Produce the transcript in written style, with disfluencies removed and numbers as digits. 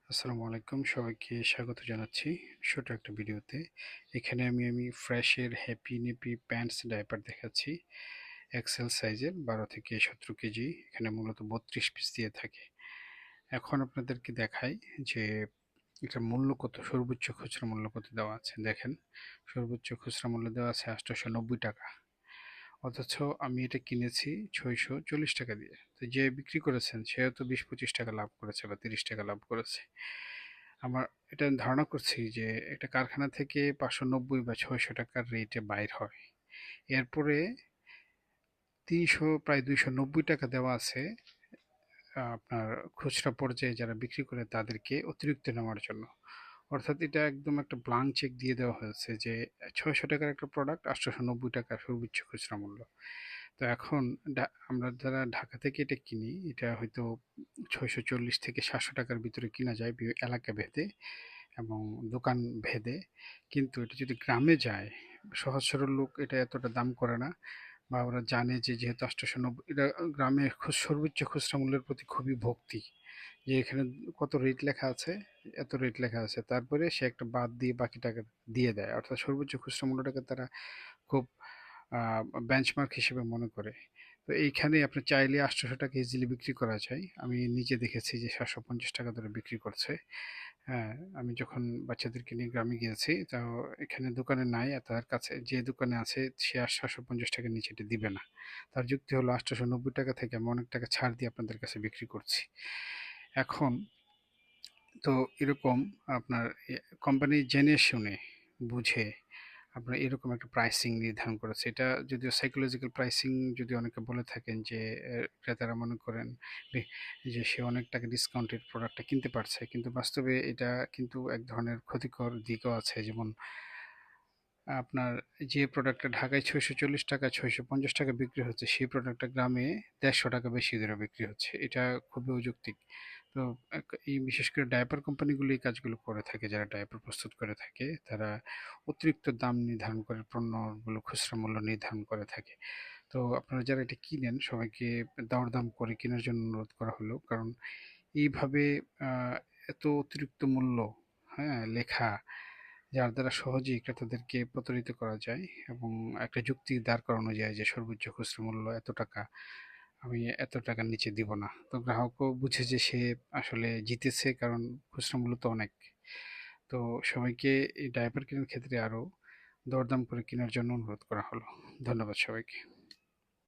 আসসালামু আলাইকুম, সবাইকে স্বাগত জানাচ্ছি ছোট একটা ভিডিওতে। এখানে আমি ফ্রেশের হ্যাপি নেপি প্যান্টস ডাইপার দেখাচ্ছি। এক্সেল সাইজের 12 থেকে 17 কেজি। এখানে মূলত 32 পিস দিয়ে থাকে। এখন আপনাদেরকে দেখাই যে এটার মূল্য কত, সর্বোচ্চ খুচরা মূল্য কত দেওয়া আছে। দেখেন, সর্বোচ্চ খুচরা মূল্য দেওয়া আছে 890 টাকা, অথচ আমি এটা কিনেছি 640 টাকা দিয়ে। তো যে বিক্রি করেছেন সেও তো 20-25 টাকা লাভ করেছে বা 30 টাকা লাভ করেছে। আমার এটা ধারণা করছি যে একটা কারখানা থেকে 590 বা 600 টাকার রেটে বাইর হয়, এরপরে 290 টাকা দেওয়া আছে আপনার খুচরা পর্যায়ে যারা বিক্রি করে তাদেরকে অতিরিক্ত নেওয়ার জন্য। অর্থাৎ এটা একদম একটা ব্লাঙ্ক চেক দিয়ে দেওয়া হয়েছে যে 600 টাকার একটা প্রোডাক্ট 890 টাকা সর্বোচ্চ খুচরা মূল্য। তো এখন আমরা যারা ঢাকা থেকে এটা কিনি, এটা হয়তো 640 থেকে 700 টাকার ভিতরে কিনা যায় এলাকা ভেদে এবং দোকান ভেদে। কিন্তু এটা যদি গ্রামে যায়, সহজ সরল লোক এটা এতটা দাম করে না, বা ওরা জানে যে যেহেতু 890, এটা গ্রামে সর্বোচ্চ খুচরা মূল্যের প্রতি খুবই ভক্তি, যে এখানে কত রেট লেখা আছে, এত রেট লেখা আছে, তারপরে সে একটা বাদ দিয়ে বাকি টাকা দিয়ে দেয়। অর্থাৎ সর্বোচ্চ খুচরা মূল্যটাকে তারা খুব বেঞ্চমার্ক হিসেবে মনে করে। তো এইখানে আপনি চাইলে 800 টাকা ইজিলি বিক্রি করা যায়। আমি নিজে দেখেছি যে 750 টাকা ধরে বিক্রি করছে। হ্যাঁ, আমি যখন বাচ্চাদেরকে নিয়ে গ্রামে গিয়েছি, তো এখানে দোকানে নাই, আর তার কাছে যে দোকানে আছে সে আর 750 টাকার নিচে এটা দিবে না। তার যুক্তি হলো 890 টাকা থেকে আমি অনেক টাকা ছাড় দিয়ে আপনাদের কাছে বিক্রি করছি। এখন তো এরকম আপনার কোম্পানি জেনে শুনে বুঝে আপনার এরকম একটা প্রাইসিং নির্ধারণ করেছে। এটা যদিও সাইকোলজিক্যাল প্রাইসিং, যদি অনেকে বলে থাকেন যে ক্রেতারা মনে করেন যে সে অনেক টাকা ডিসকাউন্টেড প্রোডাক্টটা কিনতে পারছে, কিন্তু বাস্তবে এটা কিন্তু এক ধরনের ক্ষতিকর দিকও আছে। যেমন আপনার যে প্রোডাক্টটা ঢাকায় 640 টাকা 650 টাকা বিক্রি হচ্ছে, সেই প্রোডাক্টটা গ্রামে 150 টাকা বেশি দরে বিক্রি হচ্ছে। এটা খুবই অযৌক্তিক। তো এই বিশেষ করে ডায়াপার কোম্পানিগুলো এই কাজগুলো করে থাকে, যারা ডায়াপার প্রস্তুত করে থাকে তারা অতিরিক্ত দাম নির্ধারণ করে পণ্যগুলো খুচরা মূল্য নির্ধারণ করে থাকে। তো আপনারা যারা এটা কিনেন, সবাইকে দরদাম করে কেনার জন্য অনুরোধ করা হলো, কারণ এইভাবে আহ, এত অতিরিক্ত মূল্য, হ্যাঁ, লেখা, যার দ্বারা সহজেই ক্রেতাদেরকে প্রতারিত করা যায় এবং একটা যুক্তি দাঁড় করানো যায় যে সর্বোচ্চ খুচরা মূল্য এত টাকা, আমি এত টাকার নিচে দিব না। তো গ্রাহকও বুঝে যে সে আসলে জিতেছে, কারণ খুচরা মূল্য তো অনেক। তো সবাইকে এই ডাইপার কেনার ক্ষেত্রে আরও দরদাম করে কেনার জন্য অনুরোধ করা হলো। ধন্যবাদ সবাইকে।